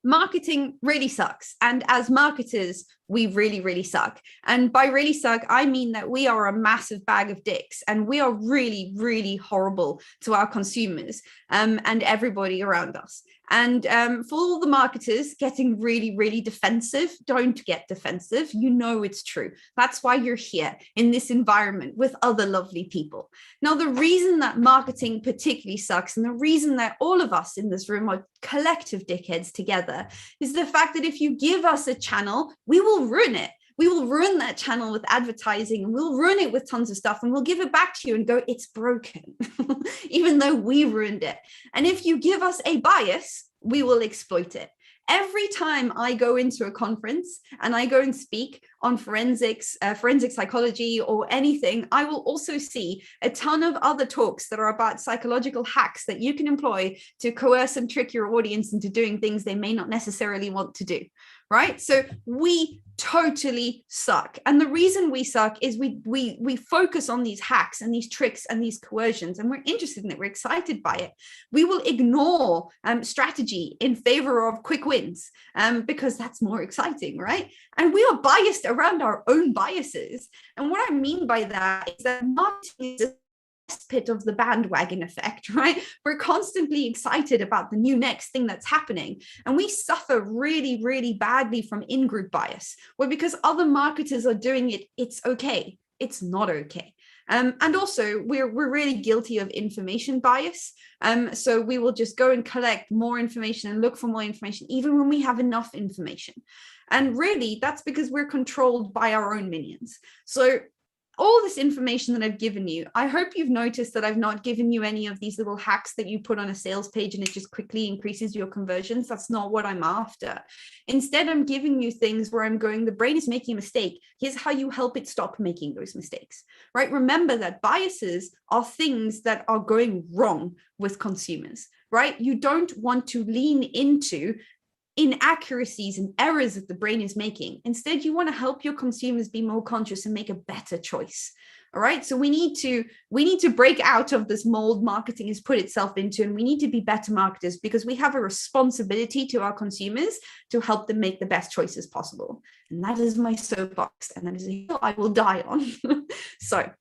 marketing really sucks. And as marketers, we really, really suck. And by really suck, I mean that we are a massive bag of dicks, and we are really, really horrible to our consumers and everybody around us. And for all the marketers getting really, really defensive, don't get defensive. You know it's true. That's why you're here in this environment with other lovely people. Now, the reason that marketing particularly sucks, and the reason that all of us in this room are collective dickheads together, is the fact that if you give us a channel, we will ruin it. We will ruin that channel with advertising, and we'll ruin it with tons of stuff, and we'll give it back to you and go, it's broken, even though we ruined it. And if you give us a bias, we will exploit it. Every time I go into a conference and I go and speak on forensics, forensic psychology or anything, I will also see a ton of other talks that are about psychological hacks that you can employ to coerce and trick your audience into doing things they may not necessarily want to do, right? So we totally suck. And the reason we suck is we focus on these hacks and these tricks and these coercions, and we're interested in it. We're excited by it. We will ignore strategy in favor of quick wins because that's more exciting, right? And we are biased around our own biases. And what I mean by that is that marketing is a pit of the bandwagon effect, right? We're constantly excited about the new next thing that's happening, and we suffer really, really badly from in-group bias, where because other marketers are doing it, it's okay. It's not okay. And also we're really guilty of information bias. So we will just go and collect more information and look for more information, even when we have enough information. And really that's because we're controlled by our own minions. So all this information that I've given you, I hope you've noticed that I've not given you any of these little hacks that you put on a sales page and it just quickly increases your conversions. That's not what I'm after. Instead, I'm giving you things where I'm going, the brain is making a mistake. Here's how you help it stop making those mistakes, right? Remember that biases are things that are going wrong with consumers, right? You don't want to lean into inaccuracies and errors that the brain is making. Instead, you want to help your consumers be more conscious and make a better choice. All right. So we need to break out of this mold marketing has put itself into, and we need to be better marketers because we have a responsibility to our consumers to help them make the best choices possible. And that is my soapbox, and that is a hill I will die on. So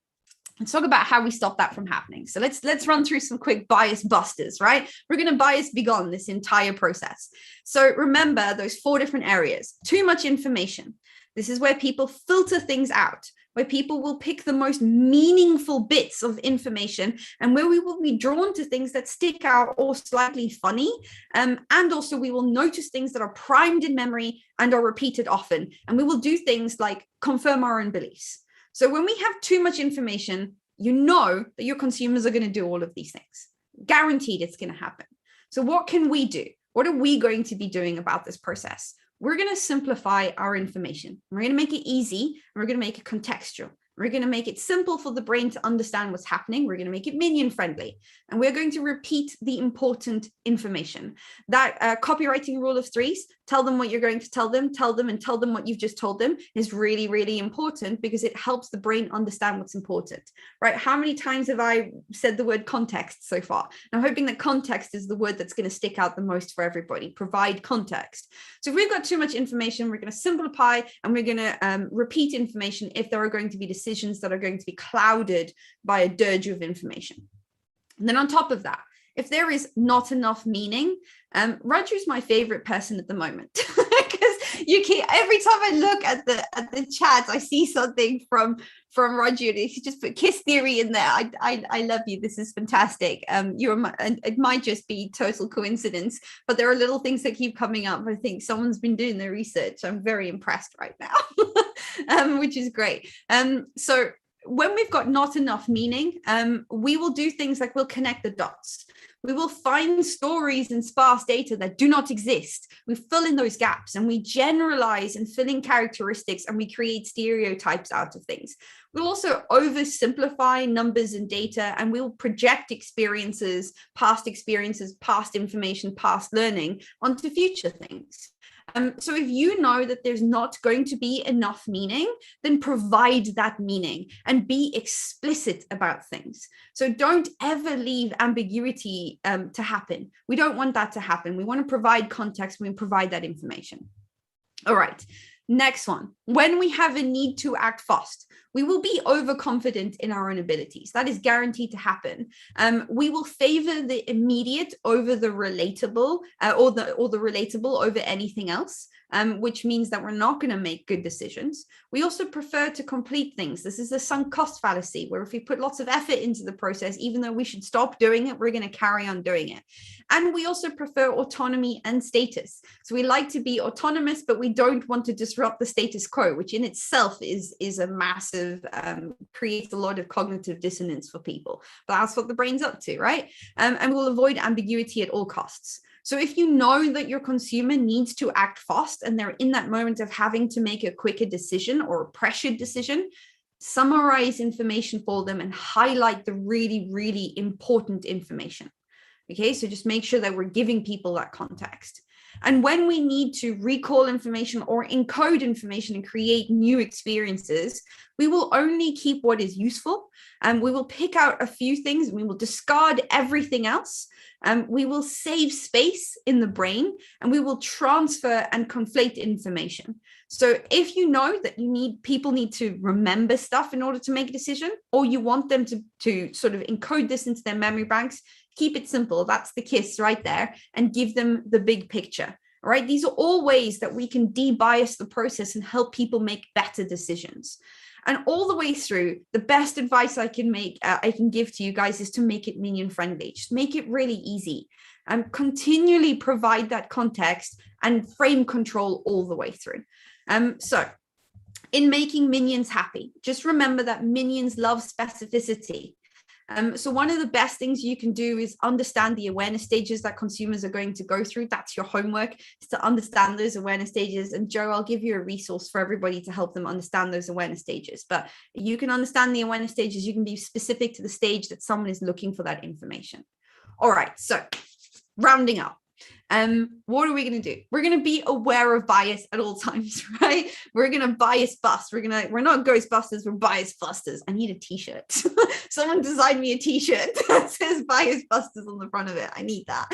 let's talk about how we stop that from happening. So let's run through some quick bias busters, right? We're going to bias begone this entire process. So remember those 4 different areas. Too much information. This is where people filter things out, where people will pick the most meaningful bits of information, and where we will be drawn to things that stick out or slightly funny. And also we will notice things that are primed in memory and are repeated often. And we will do things like confirm our own beliefs. So when we have too much information, you know that your consumers are going to do all of these things. Guaranteed it's going to happen. So what can we do? What are we going to be doing about this process? We're going to simplify our information. We're going to make it easy, and we're going to make it contextual. We're going to make it simple for the brain to understand what's happening. We're going to make it minion friendly, and we're going to repeat the important information. That copywriting rule of 3s, tell them what you're going to tell them, and tell them what you've just told them, is really, really important because it helps the brain understand what's important, right? How many times have I said the word context so far? I'm hoping that context is the word that's going to stick out the most for everybody. Provide context. So if we've got too much information, we're going to simplify, and we're going to repeat information if there are going to be decisions that are going to be clouded by a dirge of information. And then on top of that, if there is not enough meaning, Roger's my favorite person at the moment because every time I look at the chat, I see something from Roger. He just put kiss theory in there. I love you. This is fantastic. It might just be total coincidence, but there are little things that keep coming up. I think someone's been doing their research. I'm very impressed right now, which is great. So when we've got not enough meaning, we will do things like we'll connect the dots. We will find stories in sparse data that do not exist. We fill in those gaps, and we generalize and fill in characteristics, and we create stereotypes out of things. We'll also oversimplify numbers and data, and we'll project experiences, past information, past learning onto future things. So if you know that there's not going to be enough meaning, then provide that meaning and be explicit about things. So don't ever leave ambiguity to happen. We don't want that to happen. We want to provide context when we provide that information. All right. Next one, when we have a need to act fast, we will be overconfident in our own abilities. That is guaranteed to happen. We will favor the immediate over the relatable, or the relatable over anything else, which means that we're not going to make good decisions. We also prefer to complete things. This is a sunk cost fallacy, where if we put lots of effort into the process, even though we should stop doing it, we're going to carry on doing it. And we also prefer autonomy and status. So we like to be autonomous, but we don't want to disrupt the status quo, which in itself is a massive, creates a lot of cognitive dissonance for people. But that's what the brain's up to, right? And we'll avoid ambiguity at all costs. So if you know that your consumer needs to act fast and they're in that moment of having to make a quicker decision or a pressured decision, summarize information for them and highlight the really, really important information. Okay, so just make sure that we're giving people that context. And when we need to recall information or encode information and create new experiences, we will only keep what is useful, and we will pick out a few things and we will discard everything else. We will save space in the brain, and we will transfer and conflate information. So if you know that people need to remember stuff in order to make a decision, or you want them to sort of encode this into their memory banks, keep it simple. That's the kiss right there, and give them the big picture. All right. These are all ways that we can de-bias the process and help people make better decisions. And all the way through, the best advice I can give to you guys is to make it minion friendly. Just make it really easy, and continually provide that context and frame control all the way through. So in making minions happy, just remember that minions love specificity. So one of the best things you can do is understand the awareness stages that consumers are going to go through. That's your homework, is to understand those awareness stages. And Joe, I'll give you a resource for everybody to help them understand those awareness stages. But you can understand the awareness stages. You can be specific to the stage that someone is looking for that information. All right. So rounding up. What are we going to do? We're going to be aware of bias at all times, right? We're going to bias bust. We're not Ghostbusters, we're bias busters. I need a t-shirt. Someone designed me a t-shirt that says bias busters on the front of it. I need that.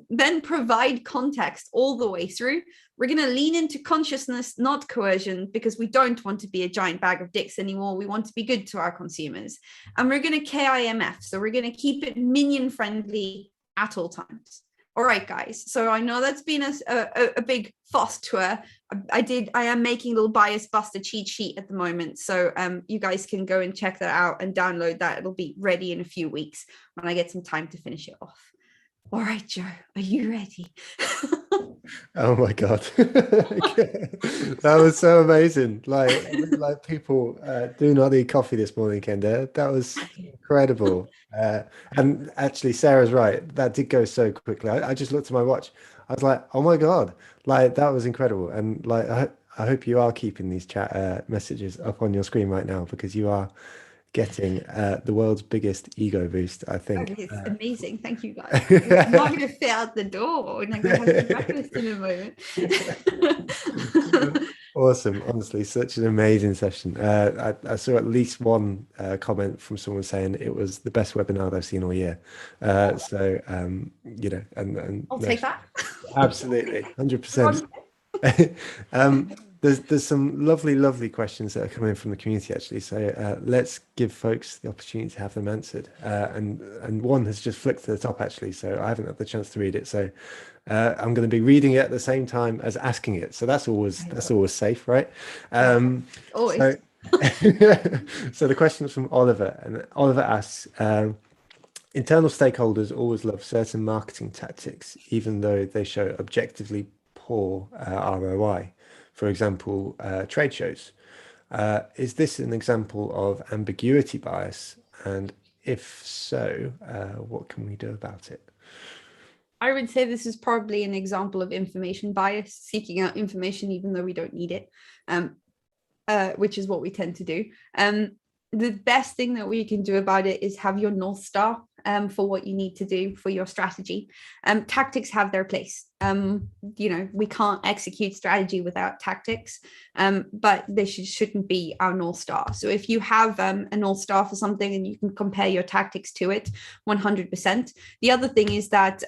Then provide context all the way through. We're going to lean into consciousness, not coercion, because we don't want to be a giant bag of dicks anymore. We want to be good to our consumers. And we're going to KIMF. So we're going to keep it minion friendly at all times. All right, guys. So I know that's been a big FOSS tour. I am making a little bias buster cheat sheet at the moment. So you guys can go and check that out and download that. It'll be ready in a few weeks when I get some time to finish it off. All right, Joe, are you ready? Oh my God. That was so amazing. Like people do not need coffee this morning, Kenda. That was incredible. And actually, Sarah's right. That did go so quickly. I just looked at my watch. I was like, oh my God, like that was incredible. And like, I hope you are keeping these chat messages up on your screen right now, because you are getting the world's biggest ego boost, I think. That is amazing. Thank you, guys. I'm not going to fit out the door and I'm going to have some breakfast in a moment. Awesome. Honestly, such an amazing session. I saw at least one comment from someone saying it was the best webinar they've seen all year. So, you know, and I'll take that. Absolutely, 100%. There's some lovely questions that are coming from the community, actually. So let's give folks the opportunity to have them answered. And one has just flicked to the top, actually. So I haven't had the chance to read it. So I'm going to be reading it at the same time as asking it. So that's always safe, right? Always. So, so the question is from Oliver, and Oliver asks, internal stakeholders always love certain marketing tactics, even though they show objectively poor ROI. For example, trade shows. Is this an example of ambiguity bias? And if so, what can we do about it? I would say this is probably an example of information bias, seeking out information even though we don't need it, which is what we tend to do. The best thing that we can do about it is have your North Star for what you need to do for your strategy. Tactics have their place. You know, we can't execute strategy without tactics, but they shouldn't be our North Star. So if you have a North Star for something and you can compare your tactics to it, 100%. The other thing is that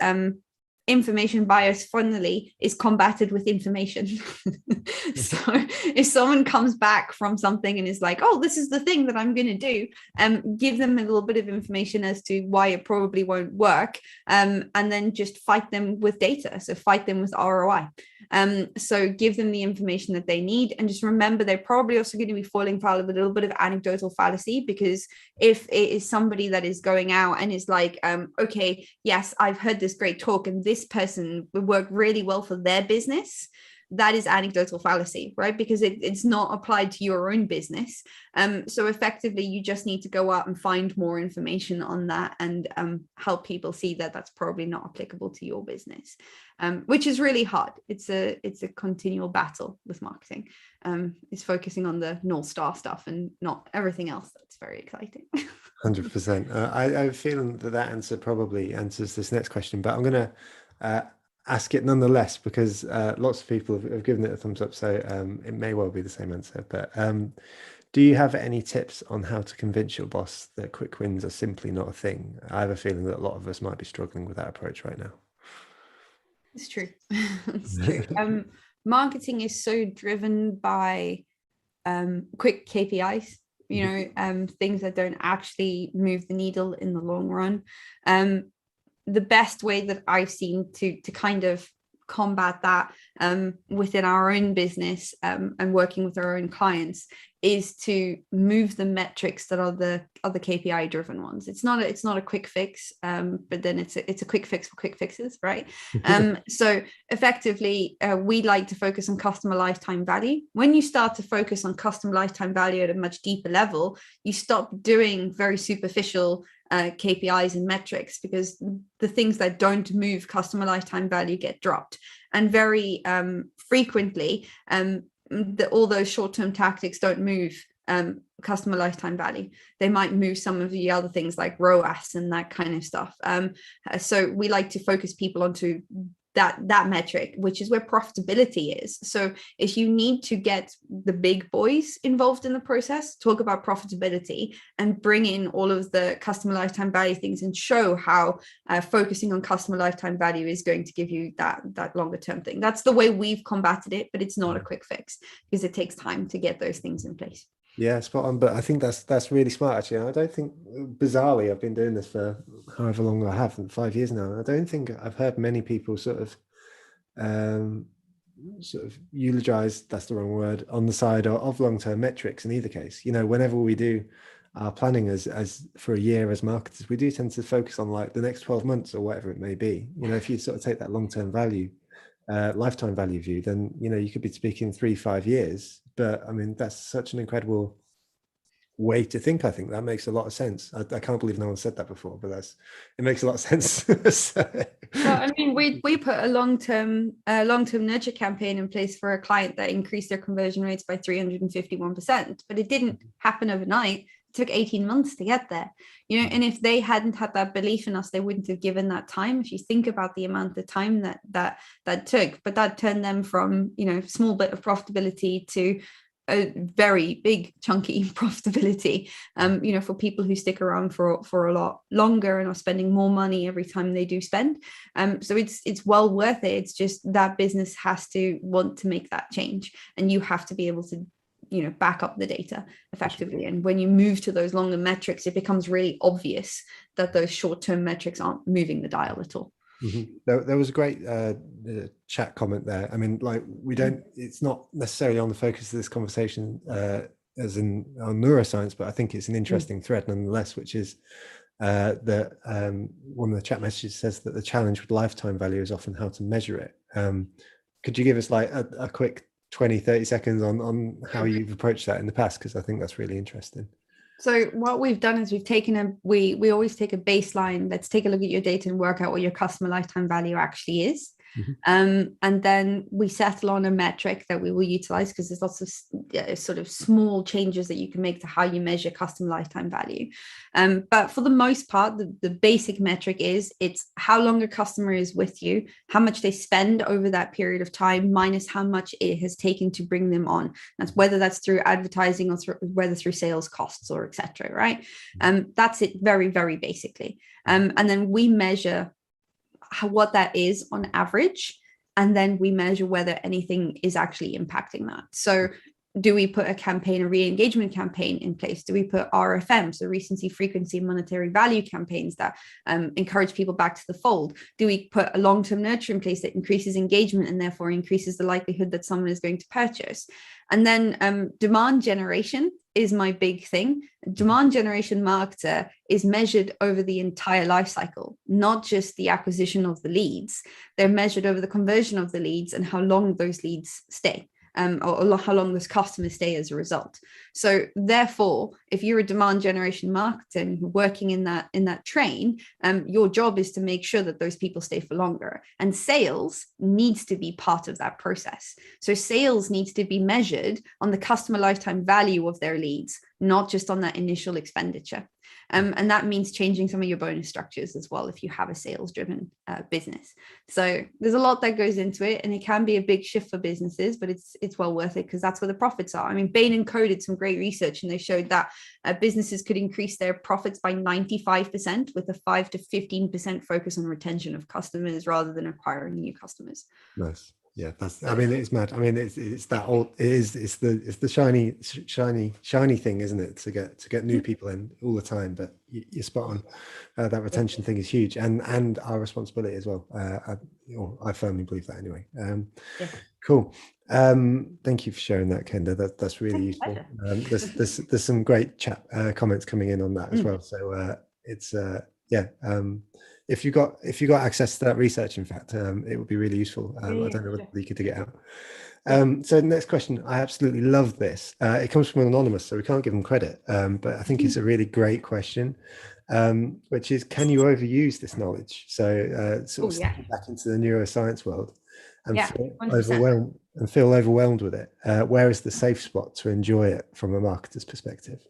information bias, funnily, is combated with information. So if someone comes back from something and is like, oh, this is the thing that I'm going to do, give them a little bit of information as to why it probably won't work, and then just fight them with data. So fight them with ROI. So give them the information that they need, and just remember they're probably also going to be falling foul of a little bit of anecdotal fallacy, because if it is somebody that is going out and is like, okay, yes, I've heard this great talk and this person would work really well for their business, that is anecdotal fallacy, right? Because it's not applied to your own business. So effectively, you just need to go out and find more information on that and help people see that that's probably not applicable to your business, which is really hard. It's a continual battle with marketing. It's focusing on the North Star stuff and not everything else. That's very exciting. 100%. I have a feeling that answer probably answers this next question, but I'm going to ask it nonetheless, because lots of people have given it a thumbs up, so it may well be the same answer. But do you have any tips on how to convince your boss that quick wins are simply not a thing? I have a feeling that a lot of us might be struggling with that approach right now. It's true. It's true. Marketing is so driven by quick KPIs, you know, things that don't actually move the needle in the long run. The best way that I've seen to kind of combat that within our own business and working with our own clients is to move the metrics that are the KPI driven ones. It's not a quick fix, but then it's a quick fix for quick fixes, right? So effectively, we like to focus on customer lifetime value. When you start to focus on customer lifetime value at a much deeper level, you stop doing very superficial KPIs and metrics, because the things that don't move customer lifetime value get dropped. And very frequently, all those short-term tactics don't move customer lifetime value. They might move some of the other things like ROAS and that kind of stuff. So we like to focus people onto that metric, which is where profitability is. So if you need to get the big boys involved in the process, talk about profitability and bring in all of the customer lifetime value things and show how focusing on customer lifetime value is going to give you that longer term thing. That's the way we've combated it, but it's not a quick fix because it takes time to get those things in place. Yeah, spot on. But I think that's really smart, actually. I don't think, bizarrely, I've been doing this for however long I have, 5 years now. And I don't think I've heard many people sort of eulogize, that's the wrong word, on the side of long-term metrics in either case. You know, whenever we do our planning as for a year as marketers, we do tend to focus on like the next 12 months or whatever it may be. You know, if you sort of take that long-term value, lifetime value view, then, you know, you could be speaking 3-5 years. But I mean, that's such an incredible way to think. I think that makes a lot of sense. I can't believe no one said that before, but it makes a lot of sense. Well, I mean, we put a long-term nurture campaign in place for a client that increased their conversion rates by 351%, but it didn't happen overnight. It took 18 months to get there, you know. And if they hadn't had that belief in us, they wouldn't have given that time. If you think about the amount of time that took, but that turned them from, you know, small bit of profitability to a very big chunky profitability, you know, for people who stick around for a lot longer and are spending more money every time they do spend. So it's well worth it. It's just that business has to want to make that change, and you have to be able to, you know, back up the data effectively. And when you move to those longer metrics, it becomes really obvious that those short-term metrics aren't moving the dial at all. Mm-hmm. There was a great chat comment there. I mean, like, it's not necessarily on the focus of this conversation as in on neuroscience, but I think it's an interesting thread nonetheless, which is that one of the chat messages says that the challenge with lifetime value is often how to measure it. Could you give us like a quick 20-30 seconds on how you've approached that in the past? Because I think that's really interesting. So what we've done is we always take a baseline. Let's take a look at your data and work out what your customer lifetime value actually is. And then we settle on a metric that we will utilize, because there's lots of sort of small changes that you can make to how you measure customer lifetime value. But for the most part, the basic metric is it's how long a customer is with you, how much they spend over that period of time, minus how much it has taken to bring them on. That's whether that's through advertising or whether through sales costs or etc. Right? That's it very, very basically. And then we measure what that is on average, and then we measure whether anything is actually impacting that. So do we put a re-engagement campaign in place? Do we put RFM, so recency, frequency, monetary value campaigns that encourage people back to the fold? Do we put a long-term nurture in place that increases engagement and therefore increases the likelihood that someone is going to purchase? And then demand generation is my big thing. Demand generation marketer is measured over the entire life cycle, not just the acquisition of the leads. They're measured over the conversion of the leads and how long those leads stay. Or how long those customers stay as a result. So therefore, if you're a demand generation marketer and you're working in that train, your job is to make sure that those people stay for longer. And sales needs to be part of that process. So sales needs to be measured on the customer lifetime value of their leads, not just on that initial expenditure. And that means changing some of your bonus structures as well if you have a sales-driven business. So there's a lot that goes into it, and it can be a big shift for businesses, but it's well worth it because that's where the profits are. I mean, Bain & Co did some great research, and they showed that businesses could increase their profits by 95% with a 5 to 15% focus on retention of customers rather than acquiring new customers. Nice. Yeah, I mean, it's mad. I mean, it's that old. It's the shiny thing, isn't it? To get new people in all the time. But you're spot on. That retention thing is huge, and our responsibility as well. I firmly believe that anyway. Cool. Thank you for sharing that, Kenda. That's really useful. There's some great chat comments coming in on that as well. So it's if you got access to that research, in fact, it would be really useful. I don't know whether you could dig it out. So the next question, I absolutely love this. It comes from an anonymous, so we can't give them credit, but I think it's a really great question, which is, can you overuse this knowledge? So stepping back into the neuroscience world and feel overwhelmed with it. Where is the safe spot to enjoy it from a marketer's perspective?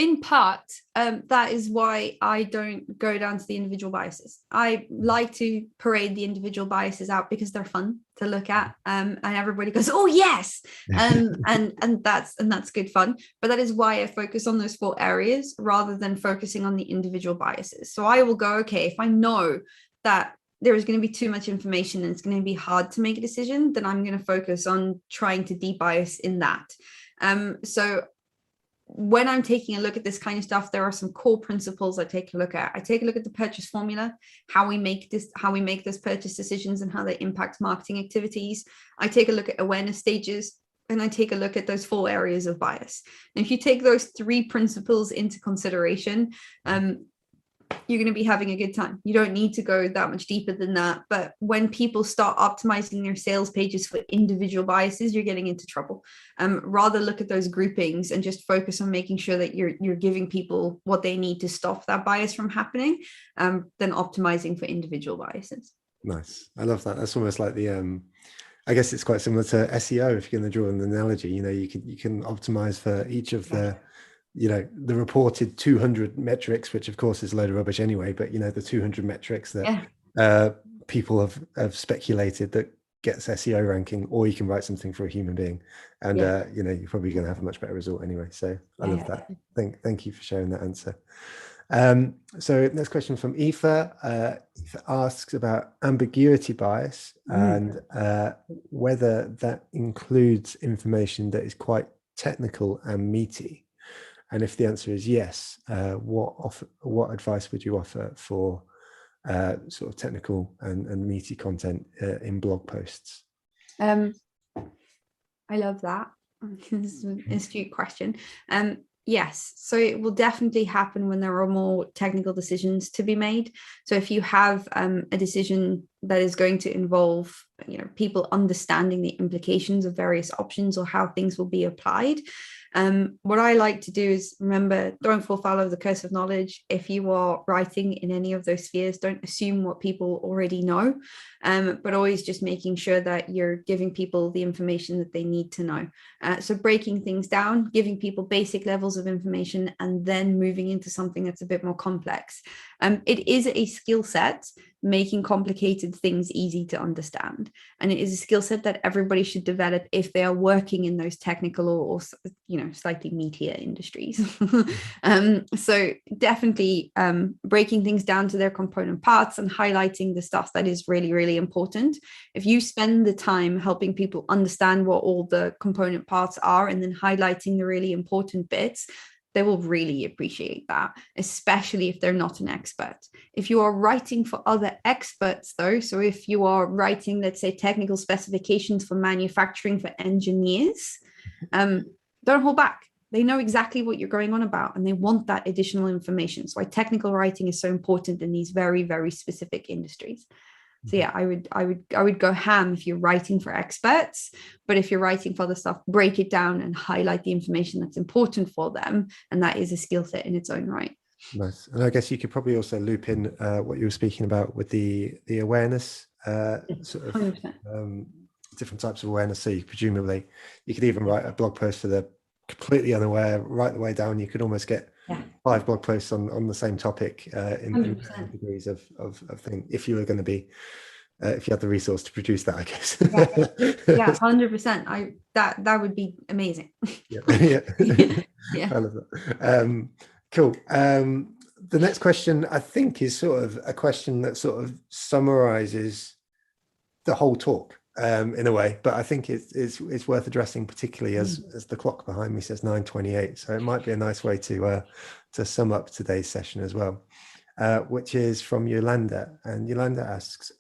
in part, that is why I don't go down to the individual biases. I like to parade the individual biases out because they're fun to look at, and everybody goes, "Oh yes," and that's good fun. But that is why I focus on those 4 areas rather than focusing on the individual biases. So I will go, okay, if I know that there is going to be too much information and it's going to be hard to make a decision, then I'm going to focus on trying to debias in that. So when I'm taking a look at this kind of stuff, there are some core principles I take a look at. I take a look at the purchase formula, how we make those purchase decisions and how they impact marketing activities. I take a look at awareness stages, and I take a look at those 4 areas of bias. And if you take those 3 principles into consideration, you're going to be having a good time. You don't need to go that much deeper than that. But when people start optimizing their sales pages for individual biases, you're getting into trouble. Rather look at those groupings and just focus on making sure that you're giving people what they need to stop that bias from happening, than optimizing for individual biases. Nice. I love that. That's almost like the I guess it's quite similar to SEO. If you're going to draw an analogy, you can optimize for each of the the reported 200 metrics, which of course is a load of rubbish anyway, but the 200 metrics that people have speculated that gets SEO ranking, or you can write something for a human being, and you're probably going to have a much better result anyway. So I love that. Thank you for sharing that answer. So next question from Aoife. Aoife asks about ambiguity bias and whether that includes information that is quite technical and meaty. And if the answer is yes, what advice would you offer for sort of technical and meaty content in blog posts? I love that. It's an astute question. Yes, so it will definitely happen when there are more technical decisions to be made. So if you have a decision that is going to involve people understanding the implications of various options or how things will be applied, what I like to do is, remember, don't fall foul of the curse of knowledge. If you are writing in any of those spheres, don't assume what people already know, but always just making sure that you're giving people the information that they need to know. So breaking things down, giving people basic levels of information, and then moving into something that's a bit more complex. It is a skill set, making complicated things easy to understand. And it is a skill set that everybody should develop if they are working in those technical or slightly meatier industries. So definitely breaking things down to their component parts and highlighting the stuff that is really, really important. If you spend the time helping people understand what all the component parts are and then highlighting the really important bits, they will really appreciate that, especially if they're not an expert. If you are writing for other experts, though, so if you are writing, let's say, technical specifications for manufacturing for engineers, don't hold back. They know exactly what you're going on about, and they want that additional information. So why technical writing is so important in these very, very specific industries. So yeah, I would go ham if you're writing for experts, but if you're writing for other stuff, break it down and highlight the information that's important for them, and that is a skill set in its own right. Nice. And I guess you could probably also loop in what you were speaking about with the awareness, sort of different types of awareness. So you presumably you could even write a blog post for the completely unaware right the way down. You could almost get 5 blog posts on the same topic in degrees of thing, if you were going to be if you had the resource to produce that, I guess. Yeah, 100%. That would be amazing. Yeah. Yeah. I love that. Cool. The next question, I think, is sort of a question that sort of summarizes the whole talk in a way, but I think it's worth addressing, particularly as the clock behind me says 9:28. So it might be a nice way to sum up today's session as well, which is from Yolanda. And Yolanda asks,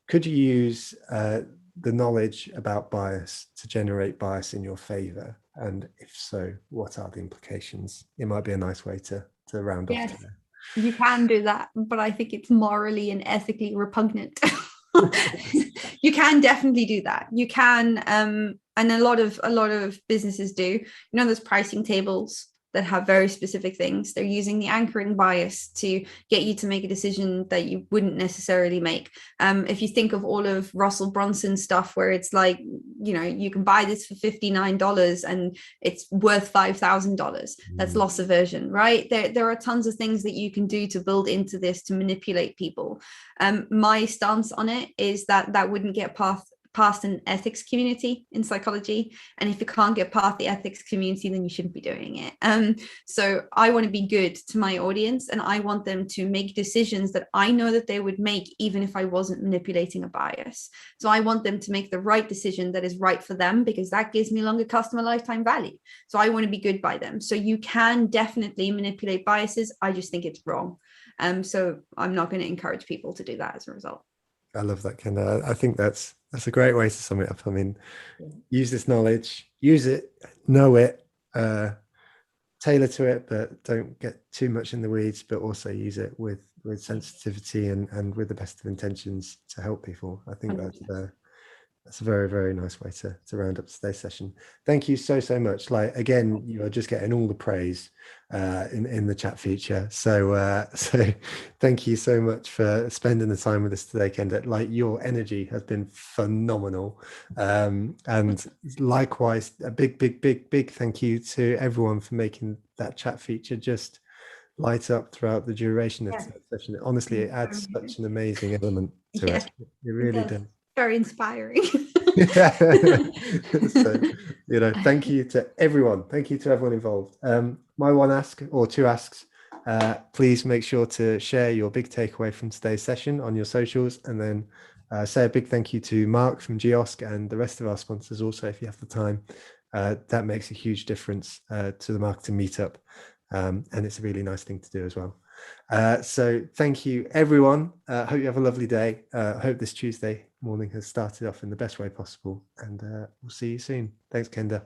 could you use the knowledge about bias to generate bias in your favor? And if so, what are the implications? It might be a nice way to round off today. You can do that, but I think it's morally and ethically repugnant. You can definitely do that. You can, and a lot of businesses do. There's pricing tables that have very specific things. They're using the anchoring bias to get you to make a decision that you wouldn't necessarily make. If you think of all of Russell Brunson's stuff, where it's like, you know, you can buy this for $59 and it's worth $5,000. That's loss aversion, right? There are tons of things that you can do to build into this to manipulate people. My stance on it is that wouldn't get past an ethics community in psychology, and if you can't get past the ethics community, then you shouldn't be doing it. So I want to be good to my audience, and I want them to make decisions that I know that they would make even if I wasn't manipulating a bias. So I want them to make the right decision that is right for them, because that gives me longer customer lifetime value. So I want to be good by them. So you can definitely manipulate biases. I just think it's wrong. So I'm not going to encourage people to do that as a result. I love that, Kenda. I think that's a great way to sum it up. I mean, use this knowledge, use it, know it, tailor to it, but don't get too much in the weeds, but also use it with sensitivity and with the best of intentions to help people. I think that's a very, very nice way to round up today's session. Thank you so much. Like, again, you are just getting all the praise in the chat feature. So thank you so much for spending the time with us today, Kenda. Like, your energy has been phenomenal. And likewise, a big thank you to everyone for making that chat feature just light up throughout the duration of the session. Honestly, it adds such an amazing element to it. It really does. Very inspiring. So, you know, thank you to everyone. Thank you to everyone involved. My one ask, or two asks, please make sure to share your big takeaway from today's session on your socials, and then say a big thank you to Mark from Geosk and the rest of our sponsors also, if you have the time. That makes a huge difference to the Marketing Meetup, and it's a really nice thing to do as well. So thank you, everyone. Hope you have a lovely day. Hope this Tuesday morning has started off in the best way possible, and we'll see you soon. Thanks, Kenda.